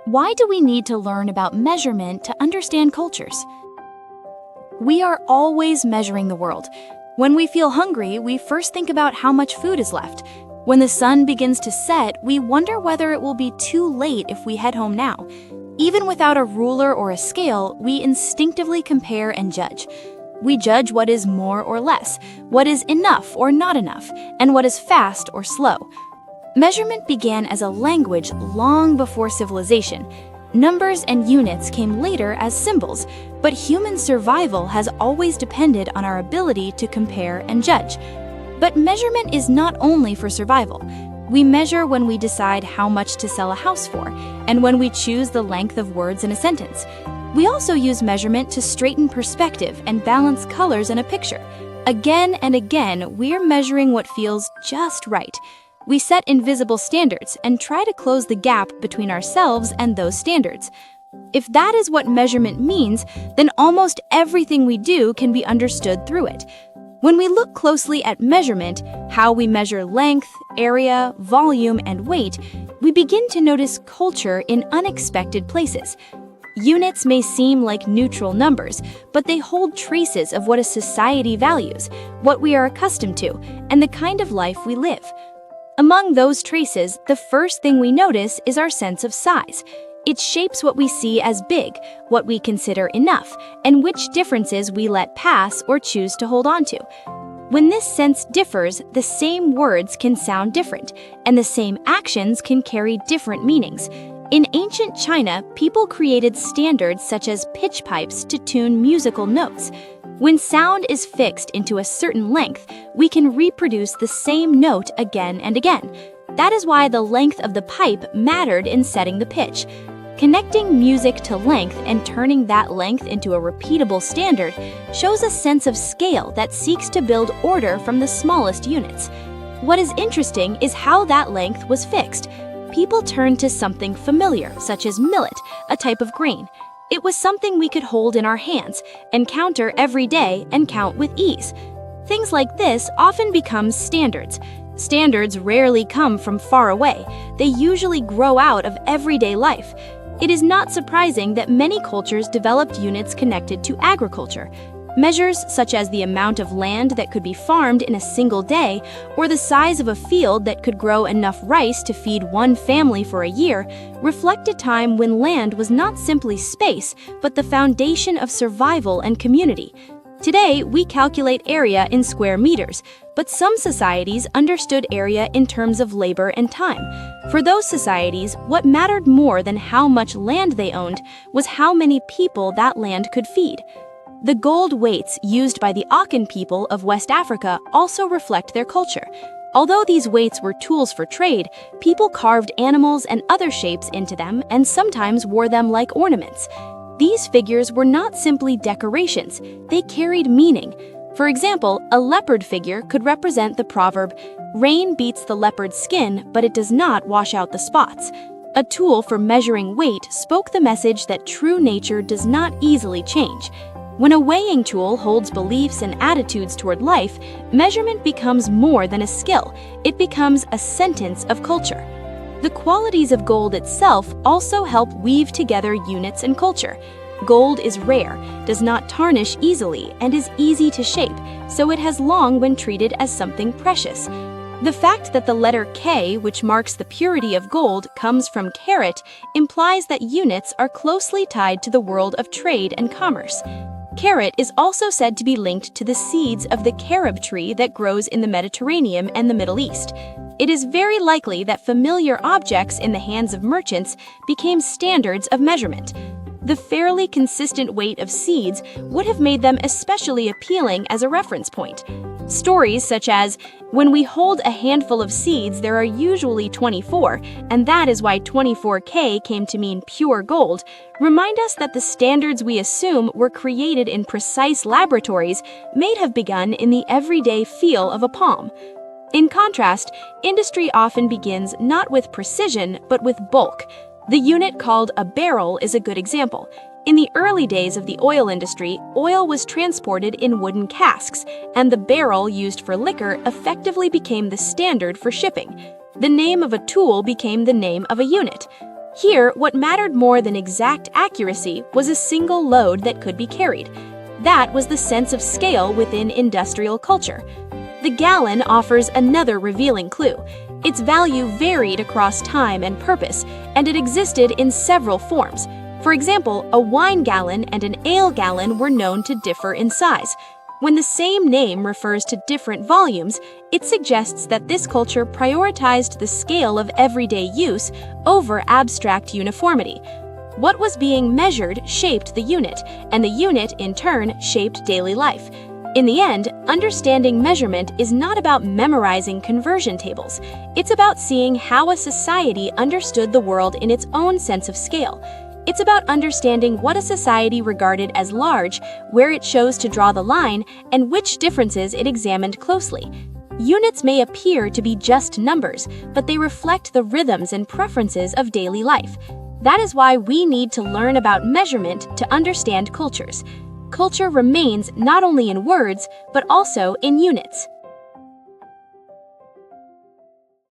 Why do we need to learn about measurement to understand cultures? We are always measuring the world. When we feel hungry, we first think about how much food is left. When the sun begins to set, we wonder whether it will be too late if we head home now. Even without a ruler or a scale, we instinctively compare and judge. We judge what is more or less, what is enough or not enough, and what is fast or slow. Measurement began as a language long before civilization. Numbers and units came later as symbols, but human survival has always depended on our ability to compare and judge. But measurement is not only for survival. We measure when we decide how much to sell a house for, and when we choose the length of words in a sentence. We also use measurement to straighten perspective and balance colors in a picture. Again and again, we're measuring what feels just right. We set invisible standards and try to close the gap between ourselves and those standards. If that is what measurement means, then almost everything we do can be understood through it. When we look closely at measurement, how we measure length, area, volume, and weight, we begin to notice culture in unexpected places. Units may seem like neutral numbers, but they hold traces of what a society values, what we are accustomed to, and the kind of life we live. Among those traces, the first thing we notice is our sense of size. It shapes what we see as big, what we consider enough, and which differences we let pass or choose to hold on to. When this sense differs, the same words can sound different, and the same actions can carry different meanings. In ancient China, people created standards such as pitch pipes to tune musical notes. When sound is fixed into a certain length, we can reproduce the same note again and again. That is why the length of the pipe mattered in setting the pitch. Connecting music to length and turning that length into a repeatable standard shows a sense of scale that seeks to build order from the smallest units. What is interesting is how that length was fixed. People turned to something familiar, such as millet, a type of grain. It was something we could hold in our hands, encounter every day, and count with ease. Things like this often become standards. Standards rarely come from far away. They usually grow out of everyday life. It is not surprising that many cultures developed units connected to agriculture. Measures such as the amount of land that could be farmed in a single day, or the size of a field that could grow enough rice to feed one family for a year, reflect a time when land was not simply space, but the foundation of survival and community. Today, we calculate area in square meters, but some societies understood area in terms of labor and time. For those societies, what mattered more than how much land they owned was how many people that land could feed. The gold weights used by the Akan people of West Africa also reflect their culture. Although these weights were tools for trade, people carved animals and other shapes into them and sometimes wore them like ornaments. These figures were not simply decorations, they carried meaning. For example, a leopard figure could represent the proverb, "Rain beats the leopard's skin, but it does not wash out the spots." A tool for measuring weight spoke the message that true nature does not easily change. When a weighing tool holds beliefs and attitudes toward life, measurement becomes more than a skill. It becomes a sentence of culture. The qualities of gold itself also help weave together units and culture. Gold is rare, does not tarnish easily, and is easy to shape, so it has long been treated as something precious. The fact that the letter K, which marks the purity of gold, comes from carat, implies that units are closely tied to the world of trade and commerce. Carat is also said to be linked to the seeds of the carob tree that grows in the Mediterranean and the Middle East. It is very likely that familiar objects in the hands of merchants became standards of measurement. The fairly consistent weight of seeds would have made them especially appealing as a reference point. Stories such as, "When we hold a handful of seeds, there are usually 24, and that is why 24K came to mean pure gold," remind us that the standards we assume were created in precise laboratories may have begun in the everyday feel of a palm. In contrast, industry often begins not with precision, but with bulk. The unit called a barrel is a good example. In the early days of the oil industry, oil was transported in wooden casks, and the barrel used for liquor effectively became the standard for shipping. The name of a tool became the name of a unit. Here, what mattered more than exact accuracy was a single load that could be carried. That was the sense of scale within industrial culture. The gallon offers another revealing clue. Its value varied across time and purpose, and it existed in several forms. For example, a wine gallon and an ale gallon were known to differ in size. When the same name refers to different volumes, it suggests that this culture prioritized the scale of everyday use over abstract uniformity. What was being measured shaped the unit, and the unit, in turn, shaped daily life. In the end, understanding measurement is not about memorizing conversion tables. It's about seeing how a society understood the world in its own sense of scale. It's about understanding what a society regarded as large, where it chose to draw the line, and which differences it examined closely. Units may appear to be just numbers, but they reflect the rhythms and preferences of daily life. That is why we need to learn about measurement to understand cultures. Culture remains not only in words, but also in units.